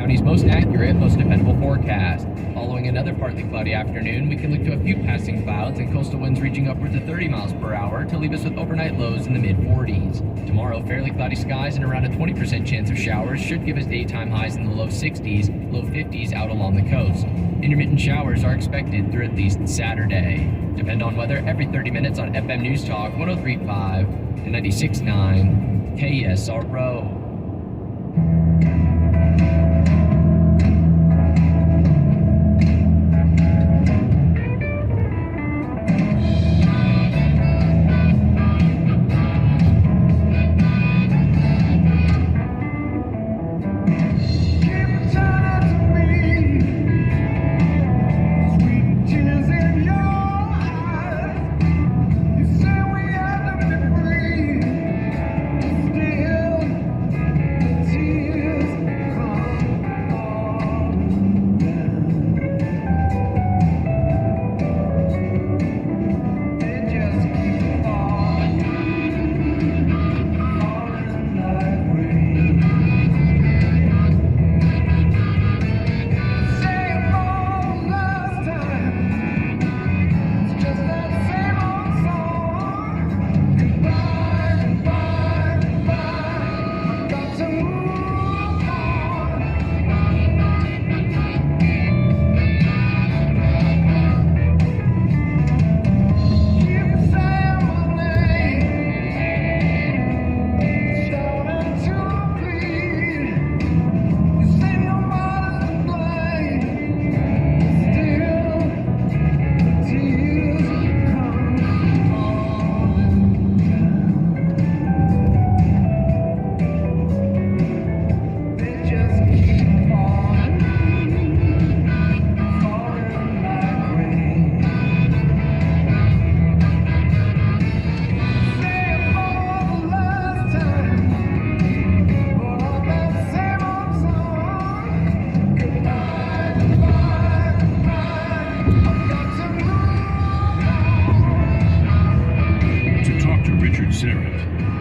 County's most accurate, most dependable forecast. Following another partly cloudy afternoon, we can look to a few passing clouds and coastal winds reaching upwards of 30 miles per hour to leave us with overnight lows in the mid-40s. Tomorrow, fairly cloudy skies and around a 20% chance of showers should give us daytime highs in the low 60s, low 50s out along the coast. Intermittent showers are expected through at least Saturday. Depend on weather every 30 minutes on FM News Talk 103.5 and 96.9 KSRO.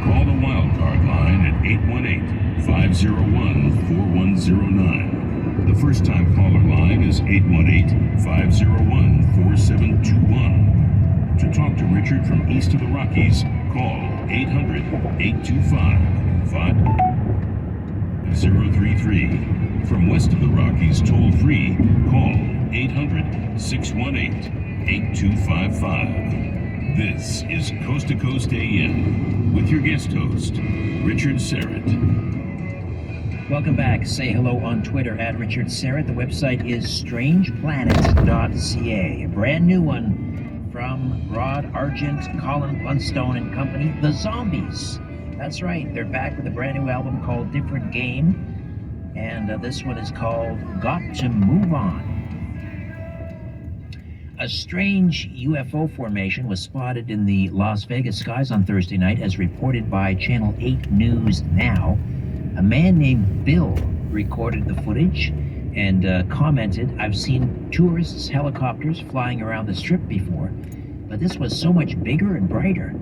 Call the wildcard line at 818-501-4109. The first-time caller line is 818-501-4721. To talk to Richard from east of the Rockies, call 800-825-5033. From west of the Rockies, toll-free, call 800-618-8255. This is Coast to Coast AM with your guest host, Richard Serrett. Welcome back. Say hello on Twitter at Richard Serrett. The website is strangeplanet.ca. A brand new one from Rod Argent, Colin Blunstone and Company, The Zombies. That's right. They're back with a brand new album called Different Game. And this one is called Got to Move On. A strange UFO formation was spotted in the Las Vegas skies on Thursday night, as reported by Channel 8 News Now. A man named Bill recorded the footage and commented, "I've seen tourists' helicopters flying around the strip before, but this was so much bigger and brighter."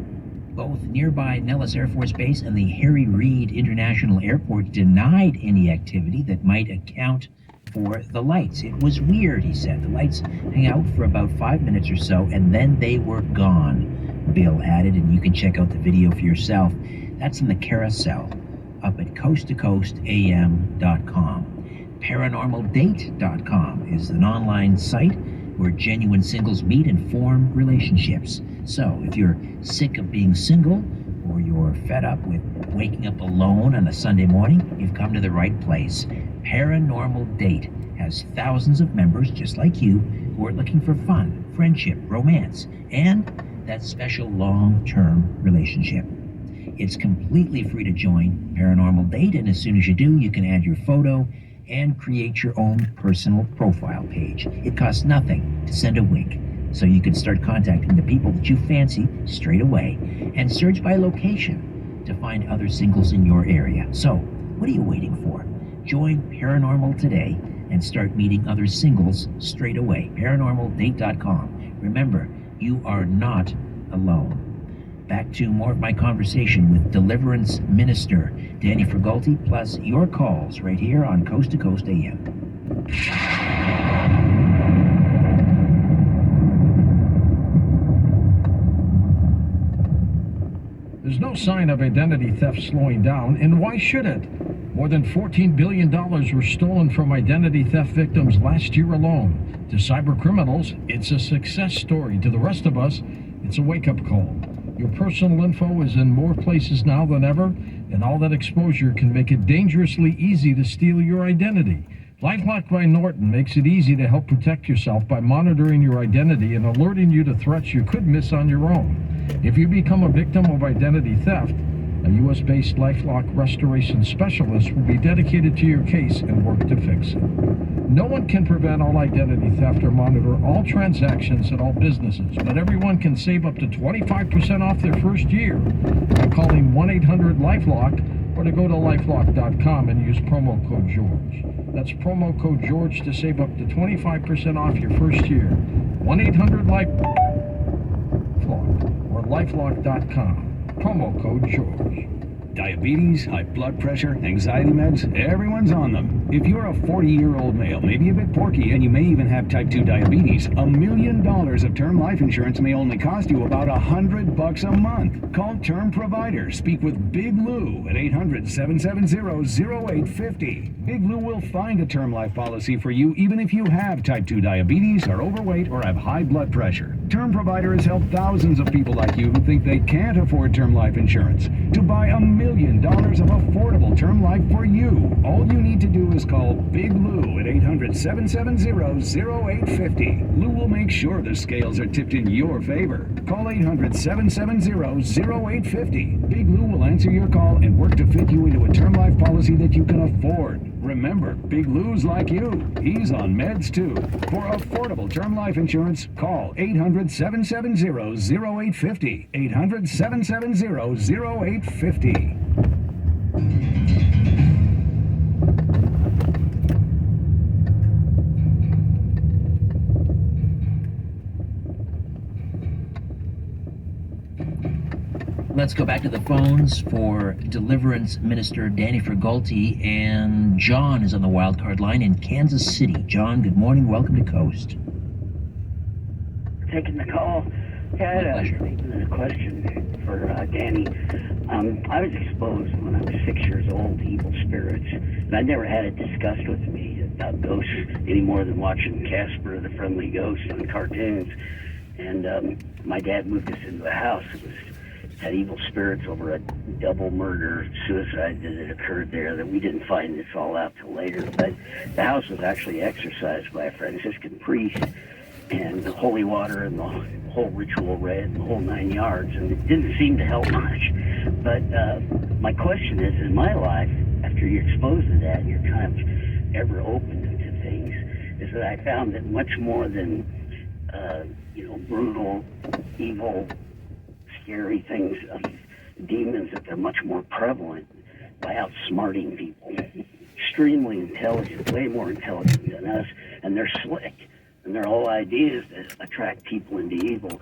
Both nearby Nellis Air Force Base and the Harry Reid International Airport denied any activity that might account for the lights. "It was weird," he said. "The lights hang out for about 5 minutes or so, and then they were gone," Bill added, and you can check out the video for yourself. That's in the carousel up at coasttocoastam.com. Paranormaldate.com is an online site where genuine singles meet and form relationships. So if you're sick of being single, or you're fed up with waking up alone on a Sunday morning, you've come to the right place. Paranormal Date has thousands of members just like you who are looking for fun, friendship, romance, and that special long-term relationship. It's completely free to join Paranormal Date, and as soon as you do, you can add your photo and create your own personal profile page. It costs nothing to send a wink, so you can start contacting the people that you fancy straight away, and search by location to find other singles in your area. So, what are you waiting for? Join Paranormal today and start meeting other singles straight away. ParanormalDate.com. Remember, you are not alone. back to more of my conversation with Deliverance Minister Danny Fragolti, plus your calls right here on Coast to Coast AM. There's no sign of identity theft slowing down, and why should it? More than $14 billion were stolen from identity theft victims last year alone. To cyber criminals, it's a success story. To the rest of us, it's a wake-up call. Your personal info is in more places now than ever, and all that exposure can make it dangerously easy to steal your identity. LifeLock by Norton makes it easy to help protect yourself by monitoring your identity and alerting you to threats you could miss on your own. If you become a victim of identity theft, a U.S.-based LifeLock restoration specialist will be dedicated to your case and work to fix it. No one can prevent all identity theft or monitor all transactions at all businesses, but everyone can save up to 25% off their first year by calling 1-800-LifeLock or to go to lifelock.com and use promo code George. That's promo code George to save up to 25% off your first year. 1-800-LifeLock or lifelock.com. Promo code George. Diabetes, high blood pressure, anxiety meds, everyone's on them. If you're a 40-year-old male, maybe a bit porky, and you may even have type 2 diabetes, $1 million of term life insurance may only cost you about $100 a month. Call Term Provider. Speak with Big Lou at 800-770-0850. Big Lou will find a term life policy for you even if you have type 2 diabetes, are overweight, or have high blood pressure. Term Provider has helped thousands of people like you who think they can't afford term life insurance to buy $1 million of affordable term life for you. All you need to do is call Big Lou at 800-770-0850. Lou will make sure the scales are tipped in your favor. Call 800-770-0850. Big Lou will answer your call and work to fit you into a term life policy that you can afford. Remember, Big Lou's like you. He's on meds too. For affordable term life insurance, call 800-770-0850. 800-770-0850. Let's go back to the phones for Deliverance Minister Danny Fragolti, and John is on the wildcard line in Kansas City. John, good morning. Welcome to Coast. Taking the call. My pleasure. A question for Danny. I was exposed when I was 6 years old to evil spirits, and I never had it discussed with me about ghosts any more than watching Casper the Friendly Ghost on cartoons. And my dad moved us into a house that had evil spirits over a double murder suicide that had occurred there that we didn't find this all out till later. But the house was actually exorcised by a Franciscan priest, and the holy water and the whole ritual read and the whole 9 yards, and it didn't seem to help much. But my question is, in my life, after you're exposed to that, you're kind of ever open to things, is that I found that much more than brutal, evil, scary things of demons, that they're much more prevalent by outsmarting people. Extremely intelligent, way more intelligent than us, and they're slick. And their whole idea is to attract people into evil.